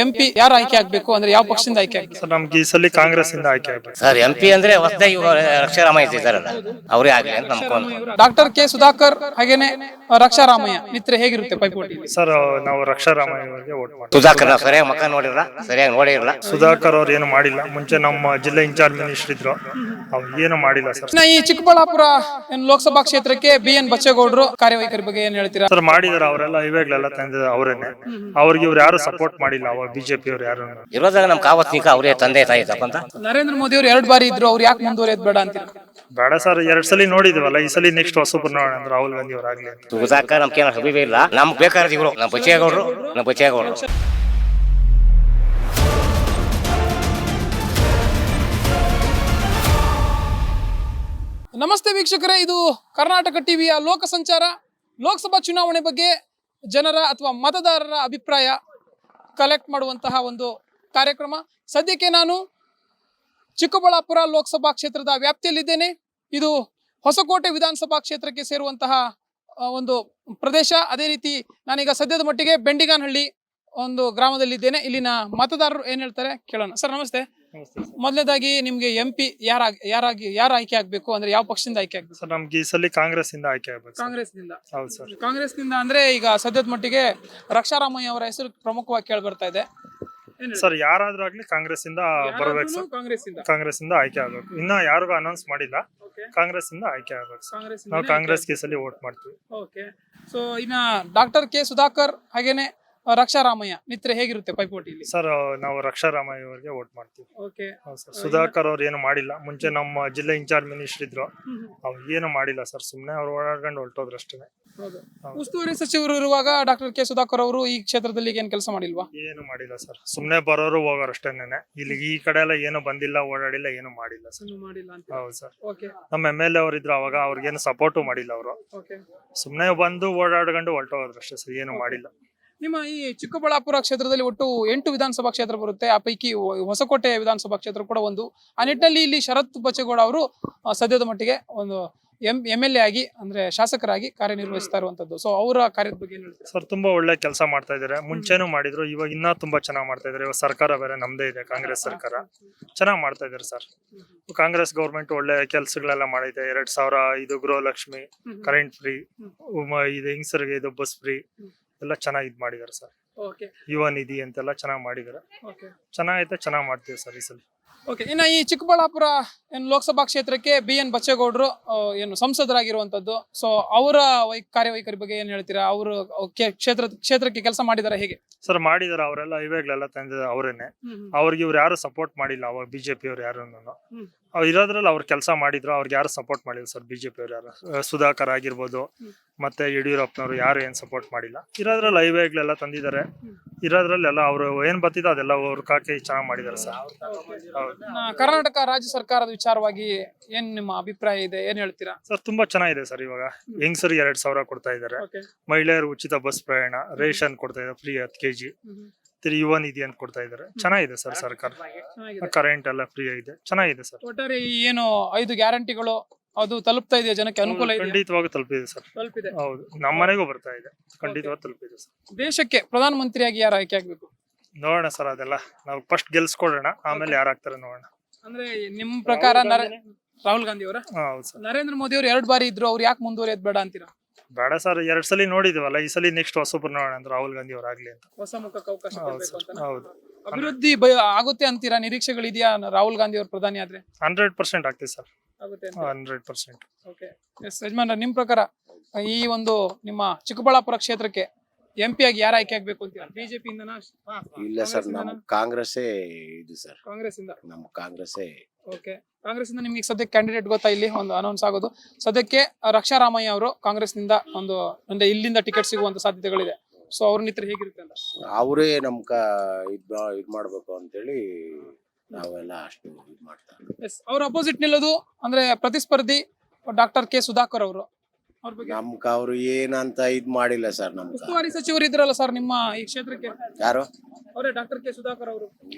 MP ಯಾರು ಆಯ್ಕೆ ಆಗ್ಬೇಕು ಅಂದ್ರೆ ಯಾವ ಪಕ್ಷದಿಂದ ಆಯ್ಕೆ ಆಗ್ಬೇಕು? ಸರ್ ನಮ್ಗೆ ಈ ಸಲ ಕಾಂಗ್ರೆಸ್ ಇಂದ ಆಯ್ಕೆ ಆಗ್ಬೇಕು. ಸರ್ ಎಂಪಿ ಅಂದ್ರೆ ಹೊಸದಾಗಿ ರಕ್ಷಾರಾಮಯ್ಯ ಇದ್ದಾರಲ್ಲ ಅವರೇ ಆಗ್ಲಿ ಅಂತ ನಮ್ಕೊಂಡು. ಡಾಕ್ಟರ್ ಕೆ ಸುಧಾಕರ್ ಹಾಗೇನೆ ರಕ್ಷಾರಾಮಯ್ಯ ನಿತ್ರೆ ಹೇಗಿರುತ್ತೆ ಪೈಪೋಟಿ? ಸರ್ ನಾವು ರಕ್ಷಾರಾಮಯ್ಯ ಅವರಿಗೆ ವೋಟ್ ಮಾಡ್ತೀವಿ. ಸುಧಾಕರ್ ನಾವು ಸರಿಯಾಗಿ ಮಕ್ಕ ನೋಡಿರಲ್ಲ, ಸರಿಯಾಗಿ ನೋಡಿರಲ್ಲ. ಸುಧಾಕರ್ ಅವ್ರು ಏನು ಮಾಡಿಲ್ಲ. ಮುಂಚೆ ನಮ್ಮ ಜಿಲ್ಲಾ ಇನ್ಚಾರ್ಜ್ ಮಿನಿಸ್ಟರ್ ಇದ್ರು, ಅವ್ರು ಏನು ಮಾಡಿಲ್ಲ ಸರ್. ಈ ಚಿಕ್ಕಬಳ್ಳಾಪುರ ಲೋಕಸಭಾ ಕ್ಷೇತ್ರಕ್ಕೆ BN ಬಚ್ಚೇಗೌಡರು ಕಾರ್ಯವೈಖರಿ ಬಗ್ಗೆ ಏನ್ ಹೇಳ್ತೀರಾ? ಸರ್ ಮಾಡಿದಾರೆ, ಅವರೆಲ್ಲ ಹೈವೇಗಳೆಲ್ಲ ತಂದಿದ್ದಾರೆ ಅವರೇನೆ. ಅವ್ರಿಗೆ ಇವ್ರು ಯಾರು ಸಪೋರ್ಟ್ ಮಾಡಿಲ್ಲ, ಅವಾಗ ಬಿಜೆಪಿ ಅವ್ರು ಯಾರು. ಇರೋದಾಗ ನಮ್ ಕಾವತ್ನಿಕ ಅವರೇ ತಂದೆ ತಾಯಿ ತಪ್ಪಂತ. ನರೇಂದ್ರ ಮೋದಿ ಅವರು 2 ಬಾರಿ ಇದ್ರು, ಅವ್ರು ಯಾಕೆ ಮುಂದುವರಿಯೋದು ಬೇಡ ಅಂತೀರಾ? ಬೇಡ ಸರ್, 2 ಸಲ ನೋಡಿದ್ವಲ್ಲ, ಈ ಸಲ ನೆಕ್ಸ್ಟ್ ಹೊಸಬ್ರು ನೋಡೋಣ ಅಂದ್ರೆ ರಾಹುಲ್ ಗಾಂಧಿ ಅವ್ರು ಆಗ್ಲಿ ಅಂತ. ಸುಧಾಕರ್ ನಮ್ಗೆ ಏನೋ ಅಭಿವೇ ಇಲ್ಲ, ನಮ್ಗೆ ಬೇಕಾದ ಇವರು ನಮ್ಮ ಬಚ್ಚೇಗೌಡರು. ನಮಸ್ತೆ ವೀಕ್ಷಕರೇ, ಇದು ಕರ್ನಾಟಕ ಟಿವಿಯ ಲೋಕ ಸಂಚಾರ. ಲೋಕಸಭಾ ಚುನಾವಣೆ ಬಗ್ಗೆ ಜನರ ಅಥವಾ ಮತದಾರರ ಅಭಿಪ್ರಾಯ ಕಲೆಕ್ಟ್ ಮಾಡುವಂತಹ ಒಂದು ಕಾರ್ಯಕ್ರಮ. ಸದ್ಯಕ್ಕೆ ನಾನು ಚಿಕ್ಕಬಳ್ಳಾಪುರ ಲೋಕಸಭಾ ಕ್ಷೇತ್ರದ ವ್ಯಾಪ್ತಿಯಲ್ಲಿದ್ದೇನೆ. ಇದು ಹೊಸಕೋಟೆ ವಿಧಾನಸಭಾ ಕ್ಷೇತ್ರಕ್ಕೆ ಸೇರುವಂತಹ ಒಂದು ಪ್ರದೇಶ. ಅದೇ ರೀತಿ ನಾನೀಗ ಸದ್ಯದ ಮಟ್ಟಿಗೆ ಬೆಂಡಿಗಾನಹಳ್ಳಿ ಒಂದು ಗ್ರಾಮದಲ್ಲಿದ್ದೇನೆ. ಇಲ್ಲಿನ ಮತದಾರರು ಏನ್ ಹೇಳ್ತಾರೆ ಕೇಳೋಣ. ಸರ್ ನಮಸ್ತೆ. ಮೊದಲನೇದಾಗಿ ನಿಮ್ಗೆ MP ಯಾರು ಆಯ್ಕೆ ಆಗ್ಬೇಕು ಅಂದ್ರೆ ಯಾವ ಪಕ್ಷದಿಂದ ಆಯ್ಕೆ ಆಗ್ಬೇಕು? ಸರ್ ನಮ್ಗೆ ಈ ಸಲ ಕಾಂಗ್ರೆಸ್ ಇಂದ ಆಯ್ಕೆ ಆಗ್ಬೇಕು. ಕಾಂಗ್ರೆಸ್ನಿಂದ? ಹೌದು ಸರ್. ಕಾಂಗ್ರೆಸ್ನಿಂದ ಅಂದ್ರೆ ಈಗ ಸದ್ಯದ ಮಟ್ಟಿಗೆ ರಕ್ಷಾರಾಮಯ್ಯ ಅವರ ಹೆಸರು ಪ್ರಮುಖವಾಗಿ ಕೇಳಿ ಬರ್ತಾ ಇದೆ. ಸರ್ ಯಾರಾದ್ರೂ ಆಗ್ಲಿ ಕಾಂಗ್ರೆಸ್ ಇಂದ ಬರ್ಬೇಕು ಸರ್. ಕಾಂಗ್ರೆಸ್ ಇಂದ ಆಯ್ಕೆ ಆಗ್ಬೇಕು. ಇನ್ನ ಯಾರಿಗೂ ಅನೌನ್ಸ್ ಮಾಡಿಲ್ಲ, ಕಾಂಗ್ರೆಸ್ ಇಂದ ಆಯ್ಕೆ ಆಗ್ಬೇಕು ಸರ್. ನಾವು ಕಾಂಗ್ರೆಸ್ಗೆ ಸಲ ವೋಟ್ ಮಾಡ್ತೀವಿ. ಓಕೆ. ಸೊ ಇನ್ನ ಡಾಕ್ಟರ್ ಕೆ ಸುಧಾಕರ್ ಹಾಗೇನೆ ರಕ್ಷಾರಾಮಯ್ಯ ನಿತ್ರೆ ಹೇಗಿರುತ್ತೆ ಪೈಪೋಟಿಲಿ? ಸರ್ ನಾವು ರಕ್ಷಾರಾಮಯ್ಯ ಅವರಿಗೆ ವೋಟ್ ಮಾಡ್ತೀವಿ. ಓಕೆ. ಸುಧಾಕರ್ ಅವ್ರು ಏನು ಮಾಡಿಲ್ಲ. ಮುಂಚೆ ನಮ್ಮ ಜಿಲ್ಲಾ ಇನ್ಚಾರ್ಜ್ ಮಿನಿಸ್ಟರ್ ಇದ್ರು, ಅವ್ರು ಏನು ಮಾಡಿಲ್ಲ ಸರ್. ಸುಮ್ನೆ ಅವ್ರು ಓಡಾಡ್ಕೊಂಡು ಹೊರಟೋದ್ರು ಅಷ್ಟೇ. ಉಸ್ತುವಾರಿ ಸಚಿವರು ಇರುವಾಗ ಡಾಕ್ಟರ್ ಕೆ ಸುಧಾಕರ್ ಅವರು ಈ ಕ್ಷೇತ್ರದಲ್ಲಿ ಏನ್ ಕೆಲಸ ಮಾಡಿಲ್ವಾ? ಏನು ಮಾಡಿಲ್ಲ ಸರ್. ಸುಮ್ನೆ ಬರೋರು ಹೋಗೋರು ಅಷ್ಟೇನೆ. ಇಲ್ಲಿ ಈ ಕಡೆ ಎಲ್ಲ ಏನು ಬಂದಿಲ್ಲ, ಓಡಾಡಿಲ್ಲ, ಏನು ಮಾಡಿಲ್ಲ ಸರ್. ಹೌದು ಸರ್. ನಮ್ಮ MLA ಅವ್ರು ಇದ್ರು, ಅವಾಗ ಅವ್ರಿಗೇನು ಸಪೋರ್ಟು ಮಾಡಿಲ್ಲ ಅವರು. ಸುಮ್ನೆ ಬಂದು ಓಡಾಡ್ಕೊಂಡು ಹೊರಟೋದ್ರು ಅಷ್ಟೇ ಸರ್, ಏನು ಮಾಡಿಲ್ಲ. ನಿಮ್ಮ ಈ ಚಿಕ್ಕಬಳ್ಳಾಪುರ ಕ್ಷೇತ್ರದಲ್ಲಿ ಒಟ್ಟು 8 ವಿಧಾನಸಭಾ ಕ್ಷೇತ್ರ ಬರುತ್ತೆ. ಆ ಪೈಕಿ ಹೊಸಕೋಟೆ ವಿಧಾನಸಭಾ ಕ್ಷೇತ್ರ ಕೂಡ ಒಂದು. ಆ ನಿಟ್ಟಿನಲ್ಲಿ ಇಲ್ಲಿ ಶರತ್ ಬಚ್ಚೇಗೌಡ ಅವರು ಸದ್ಯದ ಮಟ್ಟಿಗೆ ಒಂದು MLA ಆಗಿ ಅಂದ್ರೆ ಶಾಸಕರಾಗಿ ಕಾರ್ಯನಿರ್ವಹಿಸ್ತಾ ಇರುವಂತದ್ದು. ಸೊ ಅವರ ಕಾರ್ಯದ ಬಗ್ಗೆ ಏನ್ ಹೇಳ್ತೀರಾ? ಸರ್ ತುಂಬಾ ಒಳ್ಳೆ ಕೆಲಸ ಮಾಡ್ತಾ ಇದಾರೆ. ಮುಂಚೆನೂ ಮಾಡಿದ್ರು, ಇವಾಗ ಇನ್ನ ತುಂಬಾ ಚೆನ್ನಾಗ್ ಮಾಡ್ತಾ ಇದಾರೆ. ಇವಾಗ ಸರ್ಕಾರ ಬೇರೆ ನಮ್ದೇ ಇದೆ, ಕಾಂಗ್ರೆಸ್ ಸರ್ಕಾರ. ಚೆನ್ನಾಗ್ ಮಾಡ್ತಾ ಇದಾರೆ ಸರ್. ಕಾಂಗ್ರೆಸ್ ಗೌರ್ಮೆಂಟ್ ಒಳ್ಳೆ ಕೆಲಸಗಳೆಲ್ಲ ಮಾಡಿದೆ. 2000 ಇದು ಗೃಹಲಕ್ಷ್ಮಿ, ಕರೆಂಟ್ ಫ್ರೀ, ಇದು ಹೆಂಗಸರಿಗೆ ಇದು ಬಸ್ ಫ್ರೀ ಎಲ್ಲ ಚೆನ್ನಾಗಿ ಇದ್ ಮಾಡಿದಾರೆ ಸರ್. ಯುವ ನಿಧಿ ಅಂತೆಲ್ಲ ಚೆನ್ನಾಗ್ ಮಾಡಿದಾರೆ. ಚೆನ್ನಾಗೈತೆ, ಚೆನ್ನಾಗ್ ಮಾಡ್ತೀವಿ ಸರ್ ಈ ಸಲ. ಓಕೆ. ಇನ್ನ ಈ ಚಿಕ್ಕಬಳ್ಳಾಪುರ ಲೋಕಸಭಾ ಕ್ಷೇತ್ರಕ್ಕೆ BN ಬಚ್ಚೇಗೌಡರು ಏನು ಸಂಸದರಾಗಿರುವಂತದ್ದು. ಸೊ ಅವರ ಕಾರ್ಯವೈಖರಿ ಬಗ್ಗೆ ಏನ್ ಹೇಳ್ತೀರಾ? ಅವರು ಕ್ಷೇತ್ರಕ್ಕೆ ಕೆಲಸ ಮಾಡಿದಾರೆ ಹೇಗೆ? ಸರ್ ಮಾಡಿದಾರೆ, ಅವರೆಲ್ಲ ಹೈವೇಗಳೆಲ್ಲ ತಂದಿದ್ದಾರೆ ಅವರೇನೆ. ಅವ್ರಿಗೆ ಇವ್ರು ಯಾರು ಸಪೋರ್ಟ್ ಮಾಡಿಲ್ಲ, ಅವಾಗ ಬಿಜೆಪಿ ಅವ್ರು ಯಾರು. ಅವ್ರು ಇರೋದ್ರಲ್ಲಿ ಅವ್ರು ಕೆಲಸ ಮಾಡಿದ್ರು, ಅವ್ರಿಗೆ ಯಾರು ಸಪೋರ್ಟ್ ಮಾಡಿಲ್ಲ ಸರ್. ಬಿಜೆಪಿ ಅವ್ರು ಯಾರು, ಸುಧಾಕರ್ ಆಗಿರ್ಬೋದು, ಮತ್ತೆ ಯಡಿಯೂರಪ್ಪನವರು ಯಾರು ಏನ್ ಸಪೋರ್ಟ್ ಮಾಡಿಲ್ಲ. ಇರೋದ್ರಲ್ಲಿ ಹೈವೇಗಳೆಲ್ಲ ತಂದಿದ್ದಾರೆ. ಇರೋದ್ರಲ್ಲೆಲ್ಲ ಅವ್ರು ಏನ್ ಬರ್ತಿದ್ದೋ ಅದೆಲ್ಲ ಅವ್ರು ಕಾಕಿ ಚೆನ್ನಾಗಿ ಮಾಡಿದಾರೆ ಸರ್. ಕರ್ನಾಟಕ ರಾಜ್ಯ ಸರ್ಕಾರದ ವಿಚಾರವಾಗಿ ಏನ್ ನಿಮ್ಮ ಅಭಿಪ್ರಾಯ ಇದೆ, ಏನ್ ಹೇಳ್ತೀರಾ? ಸರ್ ತುಂಬಾ ಚೆನ್ನಾಗಿದೆ ಸರ್. ಇವಾಗ ಹೆಂಗಸರಿಗೆ 2000 ಕೊಡ್ತಾ ಇದಾರೆ. ಮಹಿಳೆಯರು ಉಚಿತ ಬಸ್ ಪ್ರಯಾಣ, ರೇಷನ್ ಕೊಡ್ತಾ ಇದ್ದಾರೆ ಫ್ರೀ 10 kg. ಯುವ ನಿಧಿ ಅಂತ ಕೊಡ್ತಾ ಇದಾರೆ. ಚೆನ್ನಾಗಿದೆ ಸರ್ ಸರ್ಕಾರ. ಕರೆಂಟ್ ಎಲ್ಲ ಫ್ರೀ ಆಗಿದೆ, ಚೆನ್ನಾಗಿದೆ ಸರ್. ಒಟ್ಟಾರೆ ಏನು 5 ಗ್ಯಾರಂಟಿಗಳು ಅದು ತಲುಪ್ತಾ ಇದೆ, ಜನಕ್ಕೆ ಅನುಕೂಲ ಇದೆ? ಖಂಡಿತವಾಗಿ ತಲುಪಿದೆ ಸರ್. ಹೌದು, ನಮ್ಮ ಮನೆಗೂ ಬರ್ತಾ ಇದೆ. ಖಂಡಿತವಾಗಿ ತಲುಪಿದೆ ಸರ್. ದೇಶಕ್ಕೆ ಪ್ರಧಾನ ಮಂತ್ರಿಯಾಗಿ ಯಾರು ಆಯ್ಕೆ ಆಗ್ಬೇಕು? ನೋಡೋಣ ಸರ್, ಅದೆಲ್ಲ ನಾವು ಫಸ್ಟ್ ಗೆಲ್ಸ್ಕೊಡೋಣ, ಆಮೇಲೆ ಯಾರಾಗ್ತಾರೆ ನೋಡೋಣ. ಅಂದ್ರೆ ನಿಮ್ ಪ್ರಕಾರ ರಾಹುಲ್ ಗಾಂಧಿ ಅವರ? ಹೌದು ಸರ್. ನರೇಂದ್ರ ಮೋದಿ ಅವರು 2 ಬಾರಿ ಇದ್ರು, ಅವ್ರು ಯಾಕೆ ಮುಂದುವರಿಯೋದು ಬೇಡ ಅಂತೀರಾ? ಬೇಡ ಸರ್, 2 ಸಲ ನೋಡಿದ್ವಲ್ಲ, ಈ ಸಲ ನೆಕ್ಸ್ಟ್ ಹೊಸಬ್ರು ನೋಡೋಣ ಅಂದ್ರೆ ರಾಹುಲ್ ಗಾಂಧಿ ಅವ್ರು ಆಗ್ಲಿ ಅಂತ. ಹೊಸ ಮುಖಕ್ಕೆ ಅವಕಾಶ ಕೊಡ್ಬೇಕು ಅಂತ. ಹೌದು. ಅಭಿವೃದ್ಧಿ ಆಗುತ್ತೆ ಅಂತೀರಾ? ನಿರೀಕ್ಷೆಗಳಿದೆಯಾ ರಾಹುಲ್ ಗಾಂಧಿ ಅವರು ಪ್ರಧಾನಿ ಆದ್ರೆ? 100% ಆಗ್ತದೆ ಸರ್. ಆಗುತ್ತೆ 100%. ಓಕೆ. ಎಸ್ ಯಜಮಾನ್ರ, ನಿಮ್ ಪ್ರಕಾರ ಈ ಒಂದು ನಿಮ್ಮ ಚಿಕ್ಕಬಳ್ಳಾಪುರ ಕ್ಷೇತ್ರಕ್ಕೆ MP ಆಗಿ ಯಾರು ಆಯ್ಕೆ ಆಗ್ಬೇಕು ಅಂತೀರಾ? ಬಿಜೆಪಿ ಇಂದನಾ? ಇಲ್ಲ ಸರ್, ನಮ್ ಕಾಂಗ್ರೆಸ್ಸೇ ಇದು ಸರ್. ಕಾಂಗ್ರೆಸ್ ಇಂದ? ನಮ್ ಕಾಂಗ್ರೆಸ್ಸೇ. ಓಕೆ. ಕಾಂಗ್ರೆಸ್ ಇಂದ ನಿಮ್ಗೆ ಸದ್ಯಕ್ಕೆ ಕ್ಯಾಂಡಿಡೇಟ್ ಗೊತ್ತಾ? ಇಲ್ಲಿ ಒಂದು ಅನೌನ್ಸ್ ಆಗೋದು ಸದ್ಯಕ್ಕೆ ರಕ್ಷಾರಾಮಯ್ಯ ಅವರು ಕಾಂಗ್ರೆಸ್ ನಿಂದ ಒಂದು ಇಲ್ಲಿಂದ ಟಿಕೆಟ್ ಸಿಗುವಂತ ಸಾಧ್ಯತೆಗಳಿದೆ. ಸೊ ಅವ್ರ ನಿತ್ರ ಹೇಗಿರುತ್ತೆ ಅಂತ? ಅವರೇ ನಮ್ ಇದ್ ಮಾಡ್ಬೇಕು ಅಂತೇಳಿ ನಾವೆಲ್ಲ ಅಷ್ಟು ಇದ್ ಮಾಡ್ತಾರೆ. ಎಸ್. ಅವ್ರ ಅಪೋಸಿಟ್ ನಿಲ್ಲೋದು ಅಂದ್ರೆ ಪ್ರತಿಸ್ಪರ್ಧಿ ಡಾಕ್ಟರ್ ಕೆ ಸುಧಾಕರ್ ಅವರು. ನಮ್ಕ ಅವ್ರು ಏನಂತ ಇದ್ ಮಾಡಿಲ್ಲ ಸರ್. ನಮ್ಗೆ ಉಸ್ತುವಾರಿ ಸಚಿವರು ಇದ್ರಲ್ಲ ಸರ್ ನಿಮ್ಮ ಈ ಕ್ಷೇತ್ರಕ್ಕೆ, ಯಾರು? ಅವರೇ ಡಾಕ್ಟರ್ ಕೆ ಸುಧಾಕರ್ ಅವರು.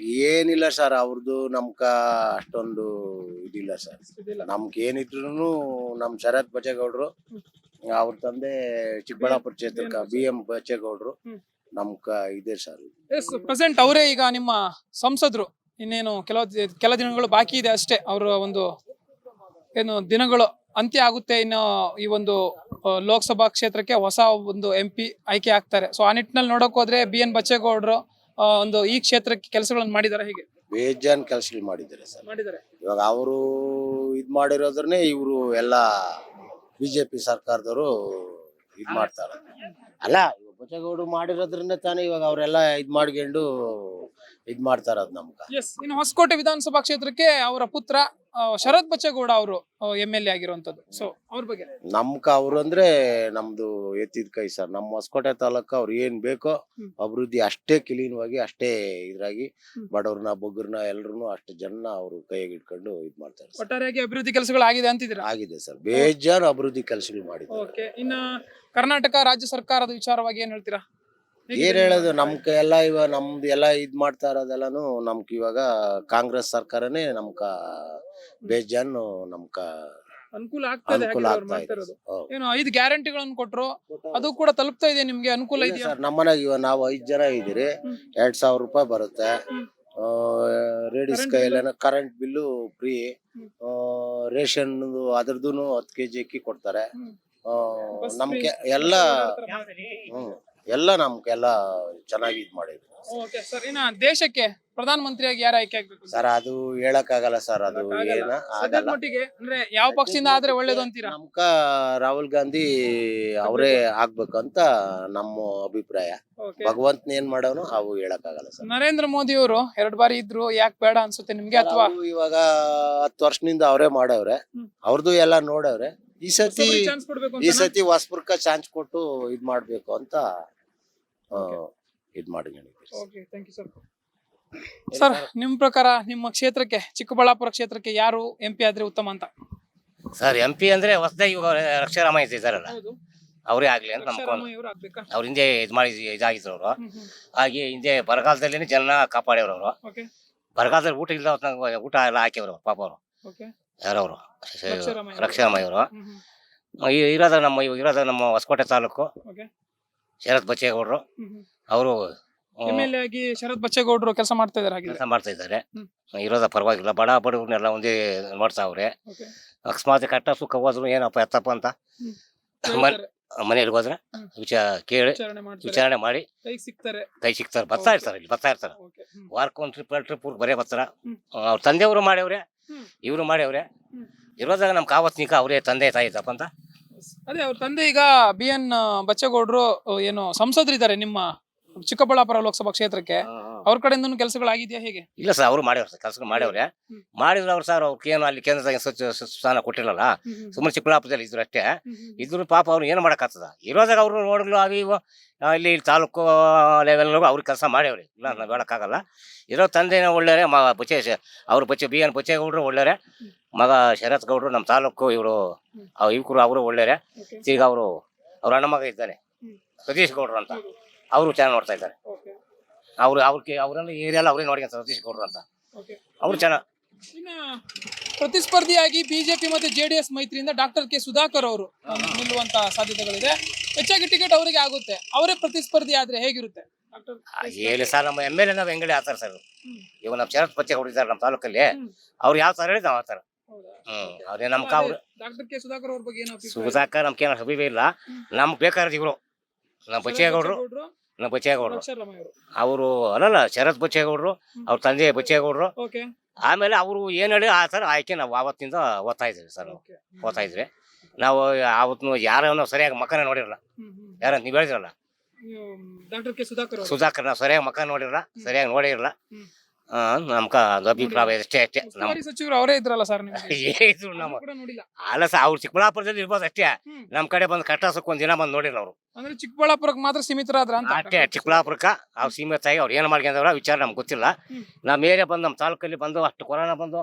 ಏನಿಲ್ಲ ಸರ್, ಅವ್ರದ್ದು ನಮ್ಕ ಅಷ್ಟೊಂದು ಇದಿಲ್ಲ ಸರ್. ನಮ್ಗೆ ಏನಿದ್ರು ನಮ್ ಶರತ್ ಬಚ್ಚೇಗೌಡರು, ಅವ್ರ ತಂದೆ ಚಿಕ್ಕಬಳ್ಳಾಪುರ ಕ್ಷೇತ್ರಕ್ಕೆ BM ಬಚ್ಚೇಗೌಡರು, ನಮ್ಕ ಇದೆ ಸರ್. ಎಸ್, ಪ್ರೆಸೆಂಟ್ ಅವರೇ ಈಗ ನಿಮ್ಮ ಸಂಸದರು. ಇನ್ನೇನು ಕೆಲ ದಿನಗಳು ಬಾಕಿ ಇದೆ ಅಷ್ಟೇ. ಅವರ ಒಂದು ಏನು ದಿನಗಳು ಅಂತ್ಯ ಆಗುತ್ತೆ. ಇನ್ನು ಈ ಒಂದು ಲೋಕಸಭಾ ಕ್ಷೇತ್ರಕ್ಕೆ ಹೊಸ ಒಂದು MP ಆಯ್ಕೆ ಆಗ್ತಾರೆ. ಸೊ ಆ ನಿಟ್ಟಿನಲ್ಲಿ ನೋಡಕ್ ಹೋದ್ರೆ BN ಬಚ್ಚೇಗೌಡರು ಒಂದು ಈ ಕ್ಷೇತ್ರಕ್ಕೆ ಕೆಲಸಗಳನ್ನು ಮಾಡಿದ್ದಾರೆ. ಹೇಗೆ ಬೇಜಾನ್ ಕೆಲಸಗಳು ಮಾಡಿದ್ದಾರೆ ಸರ್. ಮಾಡಿದ್ದಾರೆ? ಇವಾಗ ಅವರು ಇದ್ ಮಾಡಿರೋದ್ರನ್ನೇ ಇವರು ಎಲ್ಲ ಬಿಜೆಪಿ ಸರ್ಕಾರದವರು ಇದ್ ಮಾಡ್ತಾರೆ. ಅಲ್ಲ, ಬಚ್ಚೇಗೌಡರು ಮಾಡಿರೋದ್ರನ್ನೇ ತಾನೇ ಇವಾಗ ಅವರೆಲ್ಲ ಇದ್ ಮಾಡ್ಕೊಂಡು ಇದ್ ಮಾಡ್ತಾರ ಅದ್ ನಮ್ಗ. ಎಸ್, ಇನ್ನು ಹೊಸಕೋಟೆ ವಿಧಾನಸಭಾ ಕ್ಷೇತ್ರಕ್ಕೆ ಅವರ ಪುತ್ರ ಶರತ್ ಬಚ್ಚೇಗೌಡ ಅವರು MLA ಆಗಿರುವಂತದ್ದು. ಸೊ ಅವ್ರ ಬಗ್ಗೆ ನಮ್ಕ ಅವ್ರು ಅಂದ್ರೆ ನಮ್ದು ಎತ್ತಿದ ಕೈ ಸರ್. ನಮ್ಮ ಹೊಸಕೋಟೆ ತಾಲೂಕ ಅವ್ರು ಏನ್ ಬೇಕೋ ಅಭಿವೃದ್ಧಿ ಅಷ್ಟೇ ಕ್ಲೀನ್ವಾಗಿ ಅಷ್ಟೇ ಇದ್ರಾಗಿ ಬಡವ್ರನ್ನ ಬಗ್ಗರ್ನ ಎಲ್ರು ಅಷ್ಟು ಜನ ಅವ್ರು ಕೈಯಾಗಿ ಇಟ್ಕೊಂಡು ಇದ್ ಮಾಡ್ತಾರೆ. ಒಟ್ಟಾರೆಯಾಗಿ ಅಭಿವೃದ್ಧಿ ಕೆಲಸಗಳು ಆಗಿದೆ ಅಂತಿದ್ದೀರಾ? ಆಗಿದೆ ಸರ್, ಬೇಜಾನ್ ಅಭಿವೃದ್ಧಿ ಕೆಲಸಗಳು ಮಾಡಿದ್ದಾರೆ. ಓಕೆ, ಇನ್ನ ಕರ್ನಾಟಕ ರಾಜ್ಯ ಸರ್ಕಾರದ ವಿಚಾರವಾಗಿ ಏನ್ ಹೇಳ್ತೀರಾ? ಏನ್ ಹೇಳೋದು, ನಮ್ಕ ಎಲ್ಲ ಇವಾಗ ನಮ್ದು ಎಲ್ಲ ಇದ್ ಮಾಡ್ತಾ ಇರೋದೆಲ್ಲಾನು ನಮ್ಕ ಇವಾಗ ಕಾಂಗ್ರೆಸ್ ಸರ್ಕಾರನೇ ನಮ್ಕ ಬೇಜಾನ್ ನಮ್ಕ ಅನುಕೂಲ ಆಗ್ತದೆ. ಅನುಕೂಲ ಆಗ್ತಾ ಇದೆ. ಏನು 5 ಗ್ಯಾರಂಟಿಗಳನ್ನು ಕೊಟ್ರು, ಅದು ಕೂಡ ತಲುಪ್ತಾ ಇದೆ ನಿಮ್ಗೆ? ಅನುಕೂಲ ಇದೆಯಾ ಸರ್? ನಮ್ಮನೆಗೆ ಇವಾಗ ನಾವು 5 ಜನ ಇದೀರಿ. 2000 ರೂಪಾಯಿ ಬರುತ್ತೆ. Ladies ಕೈಯಲ್ಲ current bill free. Ration ಅದ್ರದ್ದು 10 kg ಅಕ್ಕಿ ಕೊಡ್ತಾರೆ. ನಮ್ಗೆ ಎಲ್ಲ ಎಲ್ಲ ನಮ್ಗೆಲ್ಲ ಚೆನ್ನಾಗಿ ಇದ್ ಮಾಡಿದ್ರು. ಓಕೆ ಸರ್, ಇನ್ನ ದೇಶಕ್ಕೆ ಪ್ರಧಾನ ಮಂತ್ರಿಯಾಗಿ ಯಾರು ಆಯ್ಕೆ ಆಗ್ಬೇಕು ಸರ್? ಅದು ಹೇಳಕ್ ಆಗಲ್ಲ ಸರ್. ಅದು ಏನ ಆಗಲ್ಲ. ಮಟ್ಟಿಗೆ ಅಂದ್ರೆ ಯಾವ ಪಕ್ಷದಿಂದ ಆದ್ರೆ ಒಳ್ಳೇದು ಅಂತೀರಾ? ನಮ್ಕ ರಾಹುಲ್ ಗಾಂಧಿ ಅವರೇ ಆಗ್ಬೇಕು ಅಂತ ನಮ್ಮ ಅಭಿಪ್ರಾಯ. ಭಗವಂತನ ಏನ್ ಮಾಡೋನು ಅವು ಹೇಳಕ್ ಆಗಲ್ಲ ಸರ್. ನರೇಂದ್ರ ಮೋದಿ ಅವರು 2 ಬಾರಿ ಇದ್ರು, ಯಾಕೆ ಬೇಡ ಅನ್ಸುತ್ತೆ ನಿಮ್ಗೆ? ಅಥವಾ ಇವಾಗ 10 ವರ್ಷದಿಂದ ಅವರೇ ಮಾಡವ್ರೆ, ಅವ್ರದ್ದು ಎಲ್ಲ ನೋಡವ್ರೆ. ಈ ಸತಿ ಹೊಸಬರ್ಕ ಚಾನ್ಸ್ ಕೊಟ್ಟು ಇದ್ ಮಾಡ್ಬೇಕು ಅಂತ ಇದ್ ಮಾಡಿ. ಸರ್, ನಿಮ್ ಪ್ರಕಾರ ನಿಮ್ಮ ಕ್ಷೇತ್ರಕ್ಕೆ, ಚಿಕ್ಕಬಳ್ಳಾಪುರ ಕ್ಷೇತ್ರಕ್ಕೆ ಯಾರು MP ಆದ್ರೆ ಉತ್ತಮ ಅಂತ? ಸರ್ MP ಅಂದ್ರೆ ಹೊಸದಾಗಿ ರಕ್ಷಾರಾಮಯ್ಯ ಇದ್ದಾರಲ್ಲ, ಅವರೇ ಆಗ್ಲಿ ಅಂತ ನಮ್ಕೊಂಡು. ಅವ್ರ ಹಿಂದೆ ಇದಾಗಿದ್ರು ಅವರು. ಹಾಗೆ ಹಿಂದೆ ಬರಗಾಲದಲ್ಲಿ ಜನ ಕಾಪಾಡ್ಯವ್ರು ಅವರು. ಬರಗಾಲದಲ್ಲಿ ಊಟ ಇಲ್ಲ, ಊಟ ಎಲ್ಲ ಹಾಕ್ಯವ್ರು ಪಾಪ ಅವರು. ಯಾರವರು? ರಕ್ಷಾರಾಮಯ್ಯ ಅವರು. ಇರೋದ ನಮ್ಮ ಹೊಸಕೋಟೆ ತಾಲೂಕು ಶರತ್ ಬಚ್ಚೇಗೌಡರು ಅವರು MLA ಆಗಿ ಶರತ್ ಬಚ್ಚೇಗೌಡರು ಕೆಲಸ ಮಾಡ್ತಾ ಇದ್ದಾರೆ. ಇರೋದ ಪರವಾಗಿಲ್ಲ, ಬಡವ್ರನ್ನೆಲ್ಲ ಒಂದೇ ನೋಡ್ತಾವ್ರೆ. ಅಕಸ್ಮಾತ್ ಕಟ್ಟ ಸುಖ ಹೋದ್ರು ಏನಪ್ಪ ಎತ್ತಪ್ಪ ಅಂತ ಮನೇಲಿ ಹೋದ್ರೆ ವಿಚಾರಣೆ ಮಾಡಿ ಕೈ ಸಿಗ್ತಾರೆ. ಬರ್ತಾ ಇರ್ತಾರೆ, ಇಲ್ಲಿ ಬರ್ತಾ ಇರ್ತಾರೆ. ವಾರಕ್ಕೊಂದು ಟ್ರಿಪ್ ಬರೇ ಬರ್ತಾರ. ಅವ್ರ ತಂದೆಯವರು ಮಾಡ್ಯವ್ರೆ, ಇವ್ರು ಮಾಡ್ಯವ್ರೆ. ಇರೋದಾಗ ನಮ್ ಕಾವತ್ನಿಕ ಅವರೇ ತಂದೆ ತಾಯಿ ಇದ್ದಪ್ಪ ಅಂತ. ಅದೇ ಅವ್ರ ತಂದೆ ಈಗ BN ಬಚ್ಚೇಗೌಡರು ಏನು ಸಂಸದರಿದ್ದಾರೆ ನಿಮ್ಮ ಚಿಕ್ಕಬಳ್ಳಾಪುರ ಲೋಕಸಭಾ ಕ್ಷೇತ್ರಕ್ಕೆ. ಅವ್ರ ಕಡೆಯಿಂದ ಕೆಲಸಗಳಾಗಿದ್ಯಾ ಹೇಗೆ? ಇಲ್ಲ ಸರ್, ಅವರು ಮಾಡ್ಯವ್ರ ಸರ್, ಕೆಲಸಗಳು ಮಾಡ್ಯವ್ರೆ. ಮಾಡಿದ್ರು ಅವ್ರು ಸರ್. ಅವ್ರಿಗೆ ಏನು ಅಲ್ಲಿ ಕೇಂದ್ರದಾಗ ಸ್ಥಾನ ಕೊಟ್ಟಿರಲ್ಲ, ಸುಮ್ಮನೆ ಚಿಕ್ಕಬಳ್ಳಾಪುರದಲ್ಲಿ ಇದ್ರು ಅಷ್ಟೇ. ಇದ್ರು ಪಾಪ ಅವ್ರು ಏನು ಮಾಡಕ್ಕಾಗ್ತದ? ಇರೋದಾಗ ಅವ್ರು ನೋಡ್ಲು ಅವು ಇವು ಇಲ್ಲಿ ತಾಲೂಕು ಲೆವೆಲ್ ಅವ್ರಿಗೆ ಕೆಲಸ ಮಾಡ್ಯವ್ರಿ. ಇಲ್ಲ ನಾವು ಹೇಳಕ್ಕಾಗಲ್ಲ. ಇರೋ ತಂದೆನ ಒಳ್ಳೆಯರೆ, BN ಬಚ್ಚೇಗೌಡರು ಒಳ್ಳೆಯರೆ, ಮಗ ಶರತ್ ಗೌಡ್ರು ನಮ್ಮ ತಾಲೂಕು ಇವರು ಯುವಕರು ಅವರು ಒಳ್ಳೆಯರೆ. ಈಗ ಅವ್ರ ಅಣ್ಣ ಮಗ ಇದ್ದಾನೆ ಸತೀಶ್ ಗೌಡ್ರು ಅಂತ, ಅವರು ಚೆನ್ನಾಗಿ ನೋಡ್ತಾ ಇದ್ದಾರೆ. ಅವರೆಲ್ಲ ಏರಿಯಲ್ಲ ಅವರೇ ನೋಡಿ ಸತೀಶ್ ಗೌಡ್ರು ಅಂತ, ಅವ್ರು ಚೆನ್ನಾಗಿ. ಪ್ರತಿಸ್ಪರ್ಧಿಯಾಗಿ ಬಿಜೆಪಿ ಮತ್ತೆ JDS ಮೈತ್ರಿಯಿಂದ ಡಾಕ್ಟರ್ ಕೆ ಸುಧಾಕರ್ ಅವರು ನಿಲ್ಲುವಂತ ಸಾಧ್ಯತೆಗಳಿದೆ. ಹೆಚ್ಚಾಗಿ ಟಿಕೆಟ್ ಅವರಿಗೆ ಆಗುತ್ತೆ. ಅವರೇ ಪ್ರತಿಸ್ಪರ್ಧಿ ಆದ್ರೆ ಹೇಗಿರುತ್ತೆ? ಹೇಳಿ ಸರ್, ನಮ್ಮ MLA ನಾವು ಹೆಂಗಡೆ ಆತರ ಸರ್. ಇವಾಗ ನಮ್ಮ ಶರತ್ ಬಚ್ಚೇಗೌಡರು ಇದ್ದಾರೆ ನಮ್ಮ ತಾಲೂಕಲ್ಲಿ. ಅವ್ರು ಯಾವ ತರ ಹೇಳಿ ನಾವು ಆತರ. ಅವ್ರೇ ನಮ್ಕ ಅವ್ರು ಡಾಕ್ಟರ್ ಕೆ ಸುಧಾಕರ್ ಅವ್ರ ಬಗ್ಗೆ ಏನು? ಸುಧಾಕರ್ ನಮ್ಗೆ ಏನೋ ಅಭಿಪ್ರಾಯ ಇಲ್ಲ. ನಮ್ಗೆ ಬೇಕಾದ್ರೆ ಇವರು ನಮ್ಮ ಬಚ್ಚೇಗೌಡರು ಅವರು ಅಲ್ಲಲ್ಲ, ಶರತ್ ಬಚ್ಚೇಗೌಡರು, ಅವ್ರ ತಂದೆ ಬಚ್ಚೇಗೌಡರು. ಆಮೇಲೆ ಅವರು ಏನ್ ಹೇಳಿ ಆ ತರ ಆಯ್ಕೆ ನಾವು ಆವತ್ತಿಂದ ಓದ್ತಾ ಇದ್ವಿ ಸರ್. ಓದ್ತಾ ಇದ್ವಿ ನಾವು. ಆವತ್ತು ಯಾರನ್ನ ಸರಿಯಾಗಿ ಮಕ್ಕನ ನೋಡಿರಲ್ಲ. ಯಾರಂತ ನೀವ್ ಹೇಳಿದ್ರಲ್ಲ ಸುಧಾಕರ್, ನಾವು ಸರಿಯಾಗಿ ಮಕ್ಕ ನೋಡಿರಲ್ಲ, ಸರಿಯಾಗಿ ನೋಡಿರಲ್ಲ. ನಮ್ಕ ಅಭಿಪ್ರಾಯ ಅಷ್ಟೇ. ಸಚಿವರು ಅವರೇ ಇದ್ರಲ್ಲ ಸರ್? ಅಲ್ಲ ಸರ್, ಅವ್ರು ಚಿಕ್ಕಬಳ್ಳಾಪುರದಲ್ಲಿ ಇರ್ಬೋದು ಅಷ್ಟೇ. ನಮ್ ಕಡೆ ಬಂದು ಕಟ್ಟಾಸಕ್ ಒಂದ್ ದಿನ ಬಂದು ನೋಡಿಲ್ಲ ಅವರು. ಅಂದ್ರೆ ಚಿಕ್ಕಬಳ್ಳಾಪುರಕ್ಕೆ ಮಾತ್ರ ಸೀಮಿತರಾದ್ರ ಅಷ್ಟೇ. ಚಿಕ್ಕಬಳ್ಳಾಪುರಕ್ಕ ಅವ್ರು ಸೀಮಿತ ಆಗಿ ಅವ್ರು ಏನ್ ಮಾಡ್ಕೊಂಡವ್ರ ವಿಚಾರ ನಮ್ಗೆ ಗೊತ್ತಿಲ್ಲ. ನಮ್ಮ ಏರಿಯಾ ಬಂದು ನಮ್ಮ ತಾಲೂಕಲ್ಲಿ ಬಂದು ಅಷ್ಟು ಕೊರೋನಾ ಬಂದು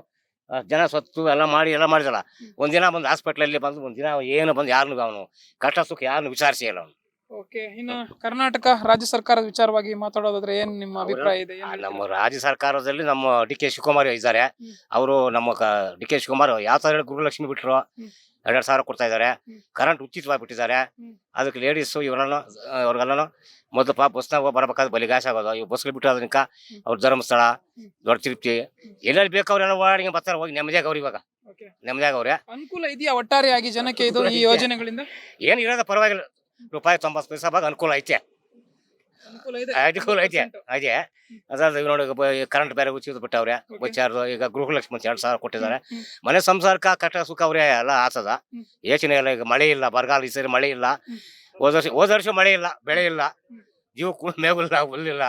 ಜನ ಸತ್ತು ಎಲ್ಲ ಮಾಡಿದಲ್ಲ. ಒಂದಿನ ಬಂದು ಹಾಸ್ಪಿಟ್ಲಲ್ಲಿ ಬಂದು ಒಂದಿನ ಏನು ಬಂದು ಯಾರನ್ನು ಅವನು ಕಟ್ಟಾಸಕ್ಕೆ ಯಾರನ್ನು ವಿಚಾರಿಸಿ ಇಲ್ಲ ಅವನು. ಓಕೆ, ಇನ್ನು ಕರ್ನಾಟಕ ರಾಜ್ಯ ಸರ್ಕಾರದ ವಿಚಾರವಾಗಿ ಮಾತಾಡೋದಾದ್ರೆ ಏನ್ ನಿಮ್ಮ ಅಭಿಪ್ರಾಯ ಇದೆ? ನಮ್ಮ ರಾಜ್ಯ ಸರ್ಕಾರದಲ್ಲಿ ನಮ್ಮ ಡಿ ಕೆ ಶಿವಕುಮಾರ್ ಇದ್ದಾರೆ. ಅವರು ನಮ್ಮ ಡಿ ಕೆ ಶಿವಕುಮಾರ್ ಯಾವ ತರ ಗೃಹಲಕ್ಷ್ಮಿ ಬಿಟ್ಟರು, 2,000 ಕೊಡ್ತಾ ಇದ್ದಾರೆ. ಕರೆಂಟ್ ಉಚಿತವಾಗಿ ಬಿಟ್ಟಿದ್ದಾರೆ. ಅದಕ್ಕೆ ಲೇಡೀಸು ಅವ್ರಿಗೆಲ್ಲ ಮೊದಲು ಬಸ್ನಾಗ ಬರಬೇಕಾದ್ರೆ ಬಲಿಗಾಸ ಆಗೋದು. ಇವ್ ಬಸ್ಗಳು ಬಿಟ್ಟು ಅದಕ್ಕ ಅವ್ರ ಧರ್ಮಸ್ಥಳ, ದೊಡ್ಡ ತಿರುಪತಿ ಎಲ್ಲೆಲ್ಲಿ ಬೇಕು ಅವರೆಲ್ಲ ಓಡಾಡಿ ಬರ್ತಾರೆ. ಹೋಗಿ ನೆಮ್ಮದಿಯಾಗ ಅವ್ರು ಇವಾಗ ನೆಮ್ಮದಿಯಾಗವ್ರೆ. ಅನುಕೂಲ ಇದೆಯಾ ಒಟ್ಟಾರೆಯಾಗಿ ಜನಕ್ಕೆ ಇದು ಈ ಯೋಜನೆಗಳಿಂದ? ಏನ್ ಇರೋದ ಪರವಾಗಿಲ್ಲ, ₹90 ಬಾಗ ಅನುಕೂಲ ಐತೆ. ಅನುಕೂಲ ಐತೆ ಅದೇ ಅದಾದ ನೋಡಿ, ಕರೆಂಟ್ ಬೇರೆ ಉಚಿತ ಬಿಟ್ಟವ್ರೆ. ಬಚ್ಚಾರ್ದು ಈಗ ಗೃಹಲಕ್ಷ್ಮಿ 2,000 ಕೊಟ್ಟಿದ್ದಾರೆ. ಮನೆ ಸಂಸಾರಕ್ಕ ಕಷ್ಟ ಸುಖ ಅವ್ರೆ ಎಲ್ಲ ಆತದ. ಯೋಚನೆ ಇಲ್ಲ. ಈಗ ಮಳೆ ಇಲ್ಲ, ಬರಗಾಲ ಈ ಸರಿ ಮಳೆ ಇಲ್ಲ. ಹೋದ ವರ್ಷ ಮಳೆ ಇಲ್ಲ, ಬೆಳೆ ಇಲ್ಲ, ಜೀವಕ್ಕೂ ಮೇವಿಲ್ಲ, ಹುಲ್ಲಿಲ್ಲ,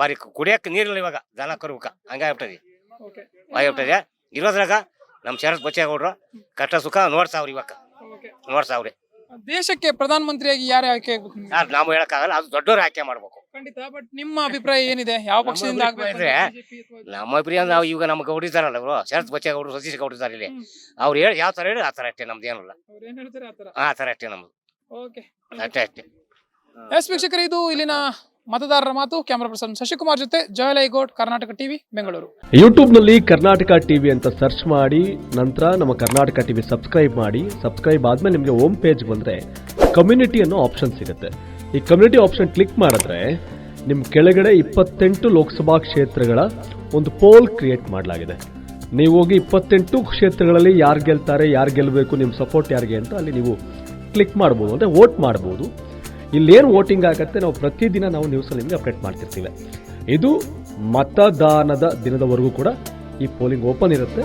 ಬಾರಿ ಕುಡಿಯಕ್ಕೆ ನೀರಿಲ್ಲ. ಇವಾಗ ದನ ಕರುವಕ್ಕ ಹಂಗಾಗ್ಬಿಟ್ಟದೆ. ಇರೋದ್ರಾಗ ನಮ್ ಶರತ್ ಬಚ್ಚೇಗೌಡ್ರು ಕಷ್ಟ ಸುಖ ನೋಡ್ತಾವ್ರಿ. ಇವಾಗ ನೋಡ್ತಾವ್ರಿ. ದೇಶಕ್ಕೆ ಪ್ರಧಾನ ಮಂತ್ರಿಯಾಗಿ ಯಾರು ಆಯ್ಕೆ ಆಗ್ಬೇಕು? ನಾವು ಹೇಳಕ್ಕಾಗಲ್ಲ, ಅದು ದೊಡ್ಡವ್ರು ಆಯ್ಕೆ ಮಾಡ್ಬೇಕು. ಖಂಡಿತ. ಬಟ್ ನಿಮ್ಮ ಅಭಿಪ್ರಾಯ ಏನಿದೆ? ಯಾವ ಪಕ್ಷದಿಂದ ಆಗ್ಬೇಕು? ನಮ್ಮ ಅಭಿಪ್ರಾಯ ನಾವು ಈಗ ನಮ್ಗೆ ಹೊಡಿತಾರಲ್ಲ ಅವರು, ಶರತ್ ಬಚ್ಚೇಗೌಡರು, ಸತೀಶ್ ಗೌಡ್ರು ಇದ್ದಾರೆ ಇಲ್ಲಿ. ಅವ್ರು ಹೇಳಿ ಯಾವ ತರ ಹೇಳಿ ಆ ತರ ಅಷ್ಟೇ. ನಮ್ದು ಏನಿಲ್ಲ, ಆ ತರ ಅಷ್ಟೇ ನಮ್ದು. ಅಷ್ಟೇ. ಎಸ್ ವೀಕ್ಷಕರೇ, ಇದು ಇಲ್ಲಿನ ಮತದಾರರ ಮಾತು. ಕ್ಯಾಮರಾ ಪರ್ಸನ್ ಶಶಿಕುಮಾರ್ ಜೊತೆ ಜಯಲೈಗೌಡ್, ಕರ್ನಾಟಕ ಟಿವಿ, ಬೆಂಗಳೂರು. ಯೂಟ್ಯೂಬ್ನಲ್ಲಿ ಕರ್ನಾಟಕ ಟಿವಿ ಅಂತ ಸರ್ಚ್ ಮಾಡಿ, ನಂತರ ನಮ್ಮ ಕರ್ನಾಟಕ ಟಿವಿ ಸಬ್ಸ್ಕ್ರೈಬ್ ಮಾಡಿ. ಸಬ್ಸ್ಕ್ರೈಬ್ ಆದ್ಮೇಲೆ ನಿಮಗೆ ಹೋಮ್ ಪೇಜ್ ಬಂದರೆ ಕಮ್ಯುನಿಟಿ ಅನ್ನೋ ಆಪ್ಷನ್ ಸಿಗುತ್ತೆ. ಈ ಕಮ್ಯುನಿಟಿ ಆಪ್ಷನ್ ಕ್ಲಿಕ್ ಮಾಡಿದ್ರೆ ನಿಮ್ಮ ಕೆಳಗಡೆ 28 ಲೋಕಸಭಾ ಕ್ಷೇತ್ರಗಳ ಒಂದು ಪೋಲ್ ಕ್ರಿಯೇಟ್ ಮಾಡಲಾಗಿದೆ. ನೀವು ಹೋಗಿ 28 ಕ್ಷೇತ್ರಗಳಲ್ಲಿ ಯಾರು ಗೆಲ್ತಾರೆ, ಯಾರು ಗೆಲ್ಲಬೇಕು, ನಿಮ್ಮ ಸಪೋರ್ಟ್ ಯಾರಿಗೆ ಅಂತ ಅಲ್ಲಿ ನೀವು ಕ್ಲಿಕ್ ಮಾಡ್ಬೋದು, ಅಂದರೆ ವೋಟ್ ಮಾಡ್ಬೋದು. ಇಲ್ಲೇನು ವೋಟಿಂಗ್ ಆಗುತ್ತೆ ನಾವು ಪ್ರತಿದಿನ ನಾವು ನ್ಯೂಸಲ್ಲಿ ನಿಮಗೆ ಅಪ್ಡೇಟ್ ಮಾಡ್ತಿರ್ತೀವಿ. ಇದು ಮತದಾನದ ದಿನದವರೆಗೂ ಕೂಡ ಈ ಪೋಲಿಂಗ್ ಓಪನ್ ಇರುತ್ತೆ.